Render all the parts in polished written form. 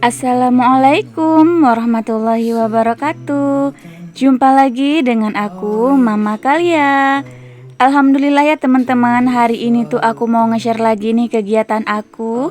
Assalamualaikum warahmatullahi wabarakatuh. Jumpa lagi dengan aku, Mama Kalia. Alhamdulillah ya teman-teman, hari ini tuh aku mau nge-share lagi nih kegiatan aku.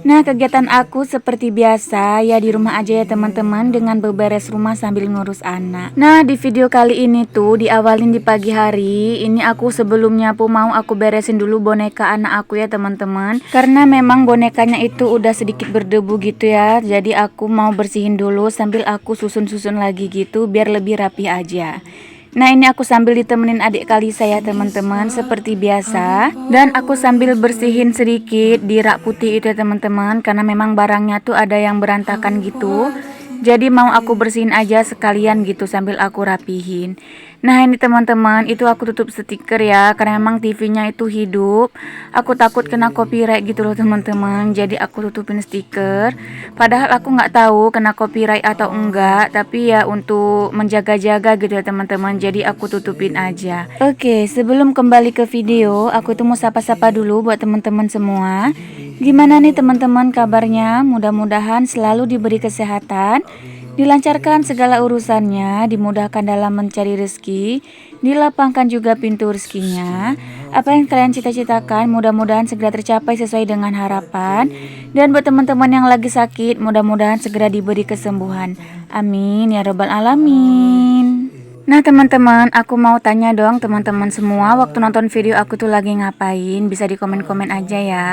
Nah, kegiatan aku seperti biasa ya, di rumah aja ya teman-teman, dengan beberes rumah sambil ngurus anak. Nah, di video kali ini tuh diawalin di pagi hari. Ini aku sebelumnya mau aku beresin dulu boneka anak aku ya teman-teman, karena memang bonekanya itu udah sedikit berdebu gitu ya. Jadi aku mau bersihin dulu sambil aku susun-susun lagi gitu biar lebih rapi aja. Nah, ini aku sambil ditemenin adik kali saya teman-teman seperti biasa. Dan aku sambil bersihin sedikit di rak putih itu ya teman-teman, karena memang barangnya tuh ada yang berantakan gitu. Jadi mau aku bersihin aja sekalian gitu sambil aku rapihin. Nah, ini teman-teman, itu aku tutup stiker ya, karena memang TV-nya itu hidup. Aku takut kena copyright gitu loh teman-teman. Jadi aku tutupin stiker. Padahal aku nggak tahu kena copyright atau enggak, tapi ya untuk menjaga-jaga gitu ya teman-teman. Jadi aku tutupin aja. Oke, sebelum kembali ke video, aku tuh mau sapa-sapa dulu buat teman-teman semua. Gimana nih teman-teman kabarnya? Mudah-mudahan selalu diberi kesehatan, dilancarkan segala urusannya, dimudahkan dalam mencari rezeki, dilapangkan juga pintu rezekinya. Apa yang kalian cita-citakan mudah-mudahan segera tercapai sesuai dengan harapan. Dan buat teman-teman yang lagi sakit, mudah-mudahan segera diberi kesembuhan. Amin ya robbal alamin. Nah teman-teman, aku mau tanya dong teman-teman semua, waktu nonton video aku tuh lagi ngapain? Bisa di komen-komen aja ya.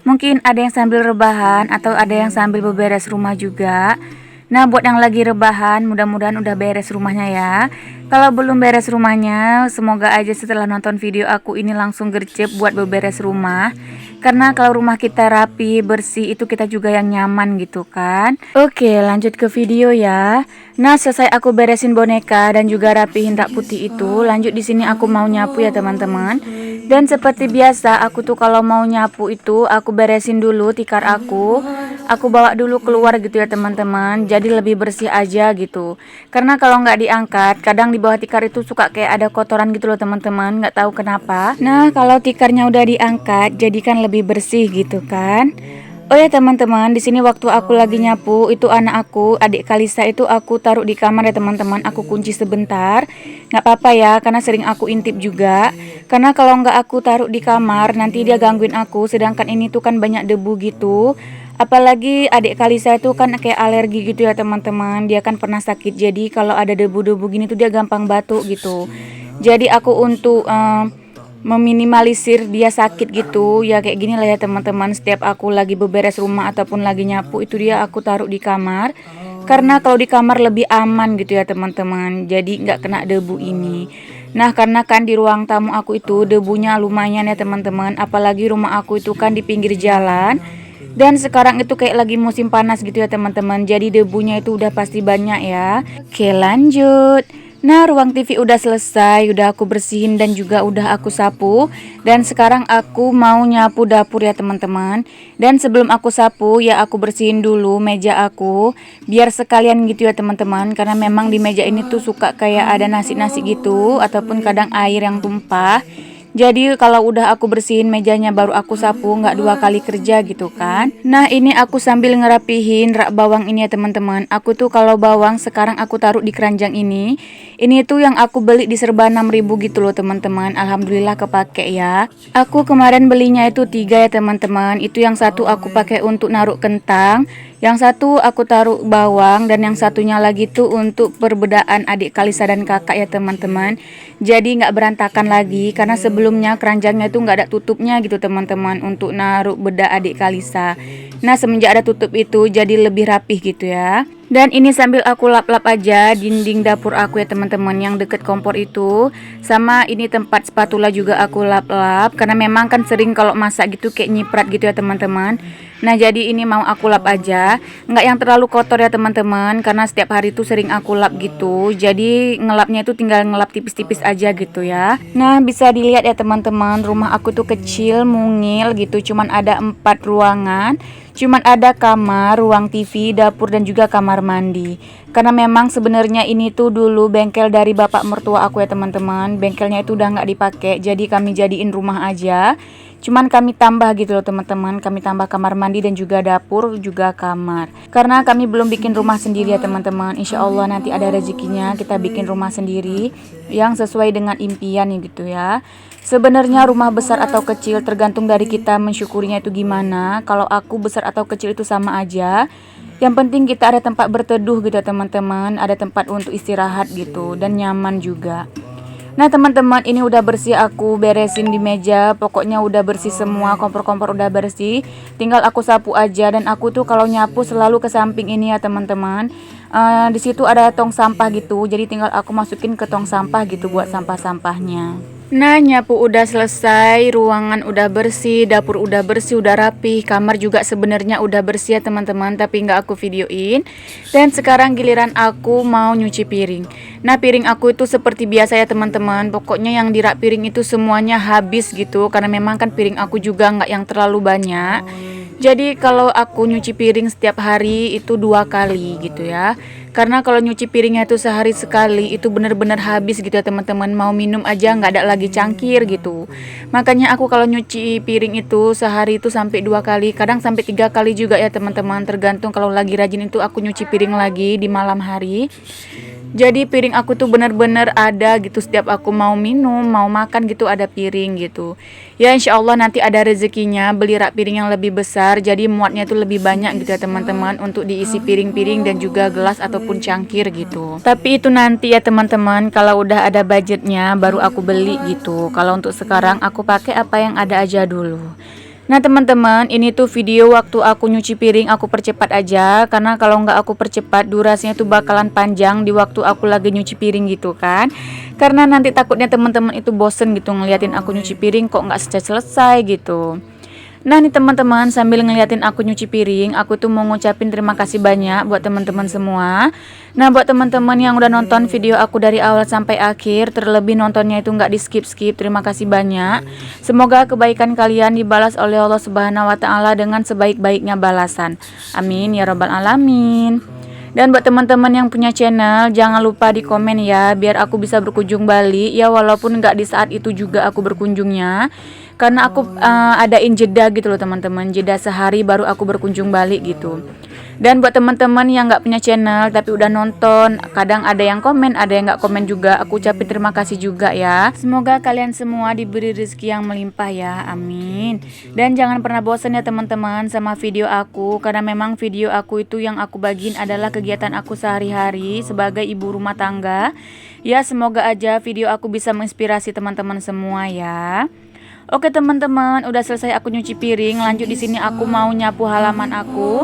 Mungkin ada yang sambil rebahan atau ada yang sambil beberes rumah juga. Nah, buat yang lagi rebahan, mudah-mudahan udah beres rumahnya ya. Kalau belum beres rumahnya, semoga aja setelah nonton video aku ini langsung gercep buat beberes rumah. Karena kalau rumah kita rapi, bersih, itu kita juga yang nyaman gitu kan. Oke, lanjut ke video ya. Nah, selesai aku beresin boneka dan juga rapihin rak putih itu, lanjut di sini aku mau nyapu ya teman-teman. Dan seperti biasa, aku tuh kalau mau nyapu itu aku beresin dulu tikar aku. Aku bawa dulu keluar gitu ya teman-teman. Jadi lebih bersih aja gitu. Karena kalau nggak diangkat, kadang di bawah tikar itu suka kayak ada kotoran gitu loh teman-teman. Nggak tahu kenapa. Nah, kalau tikarnya udah diangkat, jadi kan lebih bersih gitu kan. Oh ya teman-teman, di sini waktu aku lagi nyapu, itu anak aku, adik Kalisa itu aku taruh di kamar ya teman-teman. Aku kunci sebentar, nggak apa-apa ya, karena sering aku intip juga. Karena kalau nggak aku taruh di kamar, nanti dia gangguin aku. Sedangkan ini tuh kan banyak debu gitu. Apalagi adik Kalisa itu kan kayak alergi gitu ya teman-teman. Dia kan pernah sakit, jadi kalau ada debu-debu gini tuh dia gampang batuk gitu. Jadi aku untuk meminimalisir dia sakit gitu ya, kayak gini lah ya teman-teman. Setiap aku lagi beberes rumah ataupun lagi nyapu, itu dia aku taruh di kamar, karena kalau di kamar lebih aman gitu ya teman-teman, jadi nggak kena debu ini. Nah, karena kan di ruang tamu aku itu debunya lumayan ya teman-teman, apalagi rumah aku itu kan di pinggir jalan. Dan sekarang itu kayak lagi musim panas gitu ya teman-teman, jadi debunya itu udah pasti banyak ya. Oke, lanjut. Nah, ruang TV udah selesai, udah aku bersihin dan juga udah aku sapu. Dan sekarang aku mau nyapu dapur ya teman-teman. Dan sebelum aku sapu ya aku bersihin dulu meja aku, biar sekalian gitu ya teman-teman. Karena memang di meja ini tuh suka kayak ada nasi-nasi gitu, ataupun kadang air yang tumpah. Jadi kalau udah aku bersihin mejanya baru aku sapu, nggak dua kali kerja gitu kan. Nah, ini aku sambil ngerapihin rak bawang ini ya teman-teman. Aku tuh kalau bawang sekarang aku taruh di keranjang ini. Ini tuh yang aku beli di serba 6.000 gitu loh teman-teman. Alhamdulillah kepake ya. Aku kemarin belinya itu 3 ya teman-teman. Itu yang satu aku pakai untuk naruh kentang, yang satu aku taruh bawang, dan yang satunya lagi tuh untuk perbedaan adik Kalisa dan kakak ya teman-teman. Jadi nggak berantakan lagi, karena sebelumnya keranjangnya itu nggak ada tutupnya gitu teman-teman untuk naruh beda adik Kalisa. Nah, semenjak ada tutup itu jadi lebih rapih gitu ya. Dan ini sambil aku lap-lap aja dinding dapur aku ya teman-teman, yang deket kompor itu. Sama ini tempat spatula juga aku lap-lap, karena memang kan sering kalau masak gitu kayak nyiprat gitu ya teman-teman. Nah, jadi ini mau aku lap aja, nggak yang terlalu kotor ya teman-teman, karena setiap hari tuh sering aku lap gitu. Jadi ngelapnya itu tinggal ngelap tipis-tipis aja gitu ya. Nah, bisa dilihat ya teman-teman, rumah aku tuh kecil, mungil gitu, cuman ada 4 ruangan. Cuman ada kamar, ruang TV, dapur, dan juga kamar mandi. Karena memang sebenarnya ini tuh dulu bengkel dari bapak mertua aku ya teman-teman. Bengkelnya itu udah nggak dipakai, jadi kami jadiin rumah aja. Cuman kami tambah gitu loh teman-teman, kami tambah kamar mandi dan juga dapur juga kamar. Karena kami belum bikin rumah sendiri ya teman-teman. Insya Allah nanti ada rezekinya kita bikin rumah sendiri yang sesuai dengan impian gitu ya. Sebenarnya rumah besar atau kecil tergantung dari kita mensyukurinya itu gimana. Kalau aku besar atau kecil itu sama aja. Yang penting kita ada tempat berteduh gitu teman-teman, ada tempat untuk istirahat gitu dan nyaman juga. Nah teman-teman, ini udah bersih, aku beresin di meja, pokoknya udah bersih semua, kompor-kompor udah bersih, tinggal aku sapu aja. Dan aku tuh kalau nyapu selalu ke samping ini ya teman-teman. Di situ ada tong sampah gitu, jadi tinggal aku masukin ke tong sampah gitu buat sampah-sampahnya. Nah nyapu udah selesai, ruangan udah bersih, dapur udah bersih, udah rapi, kamar juga sebenarnya udah bersih ya teman-teman, tapi nggak aku videoin. Dan sekarang giliran aku mau nyuci piring. Nah piring aku itu seperti biasa ya teman-teman, pokoknya yang di rak piring itu semuanya habis gitu, karena memang kan piring aku juga nggak yang terlalu banyak. Jadi kalau aku nyuci piring setiap hari itu 2 kali gitu ya. Karena kalau nyuci piringnya itu sehari sekali itu benar-benar habis gitu ya teman-teman. Mau minum aja nggak ada lagi cangkir gitu. Makanya aku kalau nyuci piring itu sehari itu sampai 2 kali, kadang sampai 3 kali juga ya teman-teman. Tergantung kalau lagi rajin itu aku nyuci piring lagi di malam hari. Jadi piring aku tuh bener-bener ada gitu, setiap aku mau minum, mau makan gitu ada piring gitu. Ya insya Allah nanti ada rezekinya beli rak piring yang lebih besar, jadi muatnya tuh lebih banyak gitu ya teman-teman, untuk diisi piring-piring dan juga gelas ataupun cangkir gitu. Tapi itu nanti ya teman-teman, kalau udah ada budgetnya baru aku beli gitu. Kalau untuk sekarang aku pakai apa yang ada aja dulu. Nah teman-teman, ini tuh video waktu aku nyuci piring, aku percepat aja. Karena kalau nggak aku percepat durasinya tuh bakalan panjang di waktu aku lagi nyuci piring gitu kan. Karena nanti takutnya teman-teman itu bosen gitu ngeliatin aku nyuci piring kok nggak selesai gitu. Nah nih teman-teman, sambil ngeliatin aku nyuci piring, aku tuh mau ngucapin terima kasih banyak buat teman-teman semua. Nah buat teman-teman yang udah nonton video aku dari awal sampai akhir, terlebih nontonnya itu nggak di skip-skip, terima kasih banyak. Semoga kebaikan kalian dibalas oleh Allah Subhanahu Wa Taala dengan sebaik-baiknya balasan. Amin ya robbal alamin. Dan buat teman-teman yang punya channel, jangan lupa di komen ya, biar aku bisa berkunjung balik ya, walaupun nggak di saat itu juga aku berkunjungnya. Karena aku adain jeda gitu loh teman-teman, jeda sehari baru aku berkunjung balik gitu. Dan buat teman-teman yang nggak punya channel tapi udah nonton, kadang ada yang komen, ada yang nggak komen juga, aku ucapin terima kasih juga ya. Semoga kalian semua diberi rezeki yang melimpah ya, amin. Dan jangan pernah bosan ya teman-teman sama video aku, karena memang video aku itu yang aku bagiin adalah kegiatan aku sehari-hari sebagai ibu rumah tangga. Ya semoga aja video aku bisa menginspirasi teman-teman semua ya. Oke teman-teman, udah selesai aku nyuci piring. Lanjut di sini aku mau nyapu halaman aku.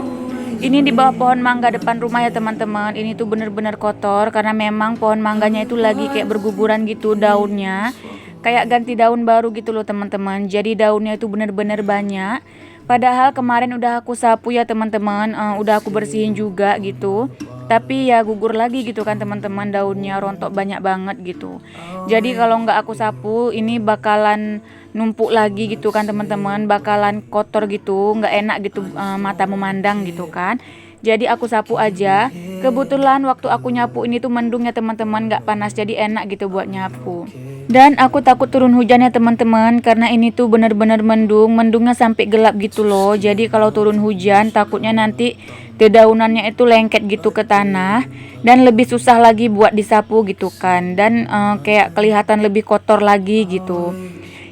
Ini di bawah pohon mangga depan rumah ya teman-teman. Ini tuh bener-bener kotor karena memang pohon mangganya itu lagi kayak berguguran gitu daunnya. Kayak ganti daun baru gitu loh teman-teman. Jadi daunnya itu bener-bener banyak. Padahal kemarin udah aku sapu ya teman-teman, udah aku bersihin juga gitu. Tapi ya gugur lagi gitu kan teman-teman, daunnya rontok banyak banget gitu. Jadi kalau nggak aku sapu ini bakalan numpuk lagi gitu kan teman-teman, bakalan kotor gitu, nggak enak gitu mata memandang gitu kan. Jadi aku sapu aja. Kebetulan waktu aku nyapu ini tuh mendung ya teman-teman, nggak panas, jadi enak gitu buat nyapu. Dan aku takut turun hujan ya teman-teman, karena ini tuh bener-bener mendung, mendungnya sampai gelap gitu loh. Jadi kalau turun hujan takutnya nanti dedaunannya itu lengket gitu ke tanah dan lebih susah lagi buat disapu gitu kan. Dan kayak kelihatan lebih kotor lagi gitu.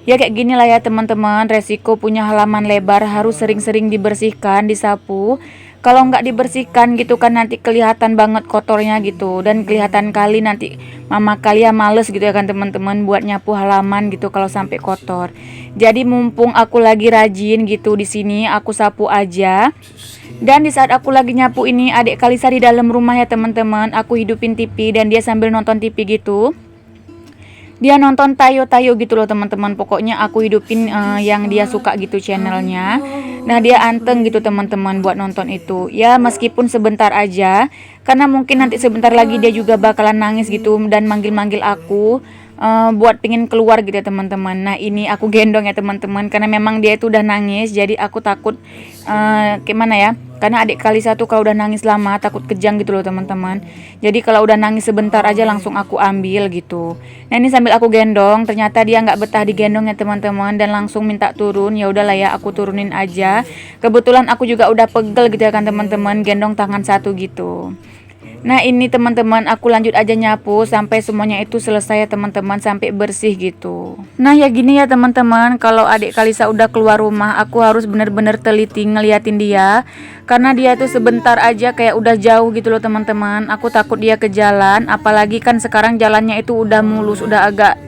Ya kayak gini lah ya teman-teman, resiko punya halaman lebar harus sering-sering dibersihkan, disapu. Kalau nggak dibersihkan gitu kan nanti kelihatan banget kotornya gitu. Dan kelihatan kali nanti mama kalian males gitu ya kan teman-teman buat nyapu halaman gitu kalau sampai kotor. Jadi mumpung aku lagi rajin gitu di sini, aku sapu aja. Dan di saat aku lagi nyapu ini, adik Kalisa di dalam rumah ya teman-teman, aku hidupin TV dan dia sambil nonton TV gitu. Dia nonton Tayo-Tayo gitu loh teman-teman. Pokoknya aku hidupin yang dia suka gitu channelnya. Nah dia anteng gitu teman-teman buat nonton itu. Ya meskipun sebentar aja, karena mungkin nanti sebentar lagi dia juga bakalan nangis gitu dan manggil-manggil aku buat pingin keluar gitu ya teman-teman. Nah ini aku gendong ya teman-teman, karena memang dia itu udah nangis. Jadi aku takut gimana ya, Karena adik Kalisa tuh kalau udah nangis lama takut kejang gitu loh teman-teman. Jadi kalau udah nangis sebentar aja langsung aku ambil gitu. Nah ini sambil aku gendong, ternyata dia nggak betah digendong ya teman-teman dan langsung minta turun. Ya udahlah ya, aku turunin aja. Kebetulan aku juga udah pegel gitu ya kan teman-teman, gendong tangan satu gitu. Nah ini teman-teman, aku lanjut aja nyapu sampai semuanya itu selesai ya teman-teman, sampai bersih gitu. Nah ya gini ya teman-teman, kalau adik Kalisa udah keluar rumah, aku harus bener-bener teliti ngeliatin dia. Karena dia tuh sebentar aja kayak udah jauh gitu loh teman-teman. Aku takut dia ke jalan, apalagi kan sekarang jalannya itu udah mulus, udah agak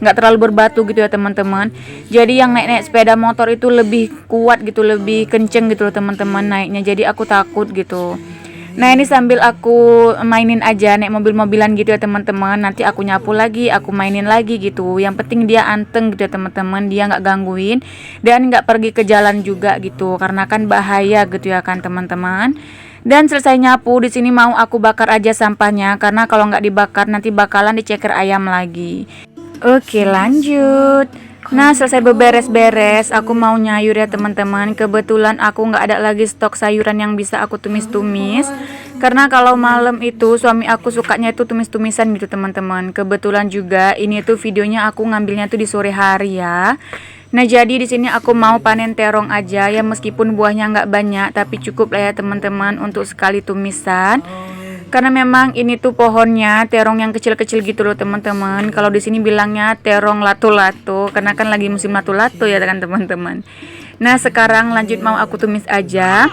nggak terlalu berbatu gitu ya teman-teman. Jadi yang naik-naik sepeda motor itu lebih kuat gitu, lebih kenceng gitu loh teman-teman naiknya. Jadi aku takut gitu. Nah ini sambil aku mainin aja naik mobil-mobilan gitu ya teman-teman. Nanti aku nyapu lagi, aku mainin lagi gitu. Yang penting dia anteng gitu ya teman-teman, dia nggak gangguin dan nggak pergi ke jalan juga gitu. Karena kan bahaya gitu ya kan teman-teman. Dan selesai nyapu di sini mau aku bakar aja sampahnya karena kalau nggak dibakar nanti bakalan diceker ayam lagi. Oke lanjut. Nah selesai beberes-beres, aku mau nyayur ya teman-teman. Kebetulan aku nggak ada lagi stok sayuran yang bisa aku tumis-tumis. Karena kalau malam itu suami aku sukanya itu tumis-tumisan gitu teman-teman. Kebetulan juga ini tuh videonya aku ngambilnya tuh di sore hari ya. Nah jadi di sini aku mau panen terong aja ya, meskipun buahnya nggak banyak tapi cukup lah ya teman-teman untuk sekali tumisan. Karena memang ini tuh pohonnya terong yang kecil-kecil gitu loh teman-teman. Kalau di sini bilangnya terong lato-lato karena kan lagi musim lato-lato ya kan teman-teman. Nah sekarang lanjut mau aku tumis aja.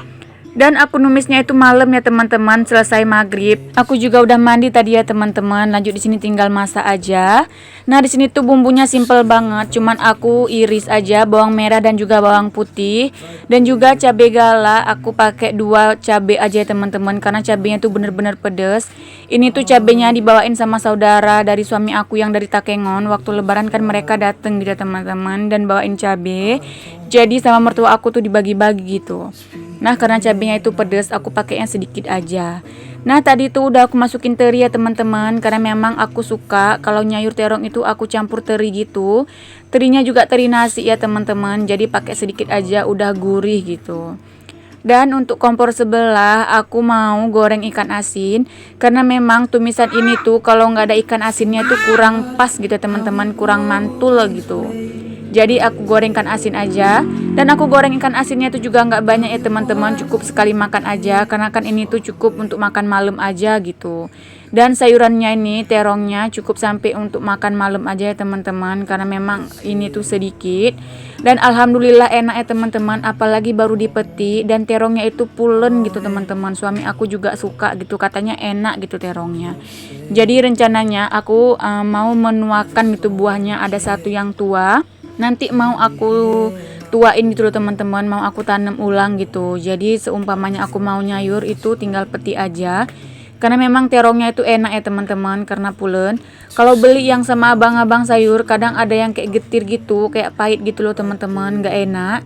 Dan aku numisnya itu malam ya teman-teman, selesai maghrib. Aku juga udah mandi tadi ya teman-teman. Lanjut di sini tinggal masak aja. Nah di sini tuh bumbunya simple banget. Cuman aku iris aja bawang merah dan juga bawang putih dan juga cabai gala. Aku pakai 2 cabai aja ya teman-teman karena cabainya tuh bener-bener pedes. Ini tuh cabainya dibawain sama saudara dari suami aku yang dari Takengon. Waktu lebaran kan mereka dateng gitu ya teman-teman dan bawain cabai. Jadi sama mertua aku tuh dibagi-bagi gitu. Nah karena cabenya itu pedas aku pakainya sedikit aja. Nah tadi tuh udah aku masukin teri ya teman-teman. Karena memang aku suka kalau nyayur terong itu aku campur teri gitu. Terinya juga teri nasi ya teman-teman. Jadi pakai sedikit aja udah gurih gitu. Dan untuk kompor sebelah aku mau goreng ikan asin. Karena memang tumisan ini tuh kalau nggak ada ikan asinnya tuh kurang pas gitu teman-teman. Kurang mantul gitu. Jadi aku goreng ikan asin aja. Dan aku goreng ikan asinnya itu juga nggak banyak ya teman-teman. Cukup sekali makan aja. Karena kan ini tuh cukup untuk makan malam aja gitu. Dan sayurannya ini terongnya cukup sampai untuk makan malam aja ya teman-teman. Karena memang ini tuh sedikit. Dan alhamdulillah enak ya teman-teman. Apalagi baru dipetik. Dan terongnya itu pulen gitu teman-teman. Suami aku juga suka gitu. Katanya enak gitu terongnya. Jadi rencananya aku mau menuakan gitu buahnya. Ada satu yang tua. Nanti mau aku tuain gitu loh teman-teman, mau aku tanam ulang gitu. Jadi seumpamanya aku mau nyayur itu tinggal peti aja. Karena memang terongnya itu enak ya teman-teman karena pulen. Kalau beli yang sama abang-abang sayur kadang ada yang kayak getir gitu, kayak pahit gitu loh teman-teman, nggak enak.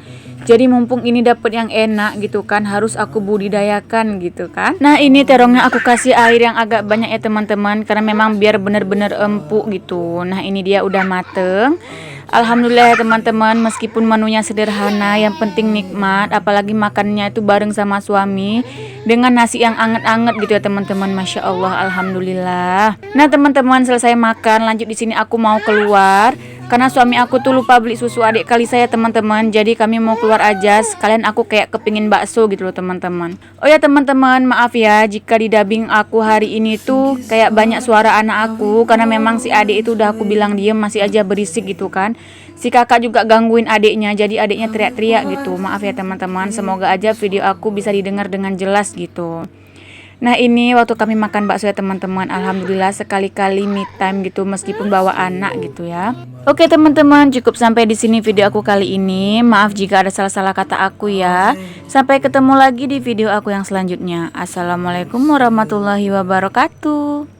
Jadi mumpung ini dapet yang enak gitu kan, harus aku budidayakan gitu kan. Nah ini terongnya aku kasih air yang agak banyak ya teman-teman, karena memang biar bener-bener empuk gitu. Nah ini dia udah mateng. Alhamdulillah ya teman-teman, meskipun menunya sederhana, yang penting nikmat. Apalagi makannya itu bareng sama suami dengan nasi yang anget-anget gitu ya teman-teman. Masya Allah, alhamdulillah. Nah teman-teman selesai makan, lanjut di sini aku mau keluar. Karena suami aku tuh lupa beli susu adik kali saya teman-teman. Jadi kami mau keluar aja. Sekalian aku kayak kepingin bakso gitu loh teman-teman. Oh ya teman-teman, maaf ya jika di dubbing aku hari ini tuh kayak banyak suara anak aku. Karena memang si adik itu udah aku bilang diem, masih aja berisik gitu kan. Si kakak juga gangguin adiknya. Jadi adiknya teriak-teriak gitu. Maaf ya teman-teman. Semoga aja video aku bisa didengar dengan jelas gitu. Nah ini waktu kami makan bakso ya teman-teman. Alhamdulillah sekali-kali me time gitu meskipun bawa anak gitu ya. Oke teman-teman, cukup sampai di sini video aku kali ini. Maaf jika ada salah-salah kata aku ya. Sampai ketemu lagi di video aku yang selanjutnya. Assalamualaikum warahmatullahi wabarakatuh.